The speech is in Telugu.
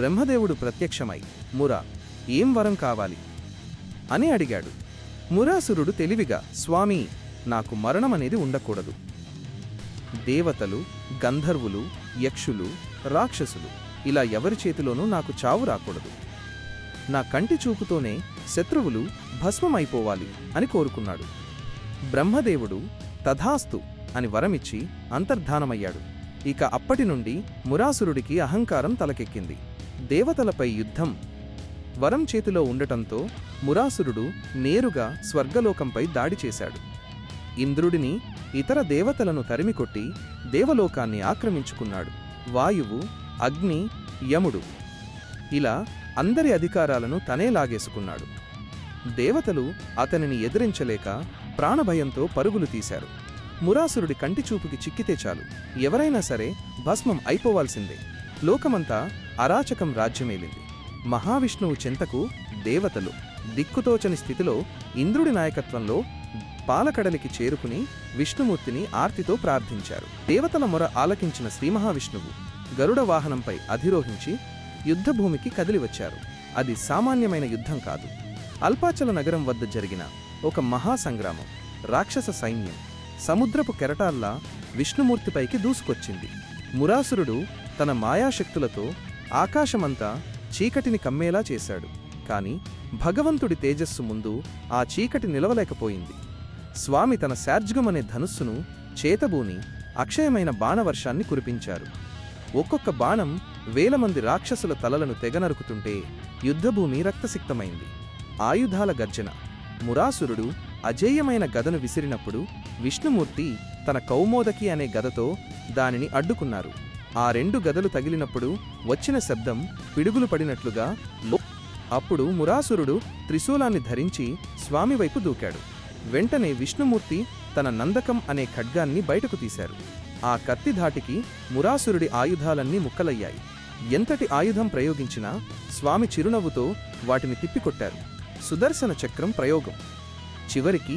బ్రహ్మదేవుడు ప్రత్యక్షమై మురా ఏం వరం కావాలి అని అడిగాడు. మురాసురుడు తెలివిగా, స్వామీ, నాకు మరణమనేది ఉండకూడదు. దేవతలు, గంధర్వులు, యక్షులు, రాక్షసులు ఇలా ఎవరి చేతిలోనూ నాకు చావు రాకూడదు. నా కంటి చూపుతోనే శత్రువులు భస్మమైపోవాలి అని కోరుకున్నాడు. బ్రహ్మదేవుడు తథాస్తు అని వరమిచ్చి అంతర్ధానమయ్యాడు. ఇక అప్పటినుండి మురాసురుడికి అహంకారం తలకెక్కింది. దేవతలపై యుద్ధం వరం చేతిలో ఉండటంతో మురాసురుడు నేరుగా స్వర్గలోకంపై దాడి చేశాడు. ఇంద్రుడిని, ఇతర దేవతలను తరిమికొట్టి దేవలోకాన్ని ఆక్రమించుకున్నాడు. వాయువు, అగ్ని, యముడు ఇలా అందరి అధికారాలను తనే లాగేసుకున్నాడు. దేవతలు అతనిని ఎదిరించలేక ప్రాణభయంతో పరుగులు తీశారు. మురాసురుడి కంటిచూపుకి చిక్కితే చాలు, ఎవరైనా సరే భస్మం అయిపోవాల్సిందే. లోకమంతా అరాచకం రాజ్యమేలింది. మహావిష్ణువు చెంతకు దేవతలు దిక్కుతోచని స్థితిలో ఇంద్రుడి నాయకత్వంలో పాలకడలికి చేరుకుని విష్ణుమూర్తిని ఆర్తితో ప్రార్థించారు. దేవతల మొర ఆలకించిన శ్రీమహావిష్ణువు గరుడ వాహనంపై అధిరోహించి యుద్ధభూమికి కదిలివచ్చారు. అది సామాన్యమైన యుద్ధం కాదు. అల్పాచల నగరం వద్ద జరిగిన ఒక మహాసంగ్రామం. రాక్షస సైన్యం సముద్రపు కెరటాల్లా విష్ణుమూర్తిపైకి దూసుకొచ్చింది. మురాసురుడు తన మాయాశక్తులతో ఆకాశమంతా చీకటిని కమ్మేలా చేశాడు. కాని భగవంతుడి తేజస్సు ముందు ఆ చీకటి నిలవలేకపోయింది. స్వామి తన శార్జ్గమనే ధనుస్సును చేతబూని అక్షయమైన బాణవర్షాన్ని కురిపించారు. ఒక్కొక్క బాణం వేలమంది రాక్షసుల తలలను తెగనరుకుతుంటే యుద్ధభూమి రక్తసిక్తమైంది. ఆయుధాల గర్జన. మురాసురుడు అజేయమైన గదను విసిరినప్పుడు విష్ణుమూర్తి తన కౌమోదకి అనే గదతో దానిని అడ్డుకున్నారు. ఆ రెండు గదలు తగిలినప్పుడు వచ్చిన శబ్దం పిడుగులు పడినట్లుగా. అప్పుడు మురాసురుడు త్రిశూలాన్ని ధరించి స్వామివైపు దూకాడు. వెంటనే విష్ణుమూర్తి తన నందకం అనే ఖడ్గాన్ని బయటకు తీశారు. ఆ కత్తి ధాటికి మురాసురుడి ఆయుధాలన్నీ ముక్కలయ్యాయి. ఎంతటి ఆయుధం ప్రయోగించినా స్వామి చిరునవ్వుతో వాటిని తిప్పికొట్టారు. సుదర్శన చక్రం ప్రయోగం. చివరికి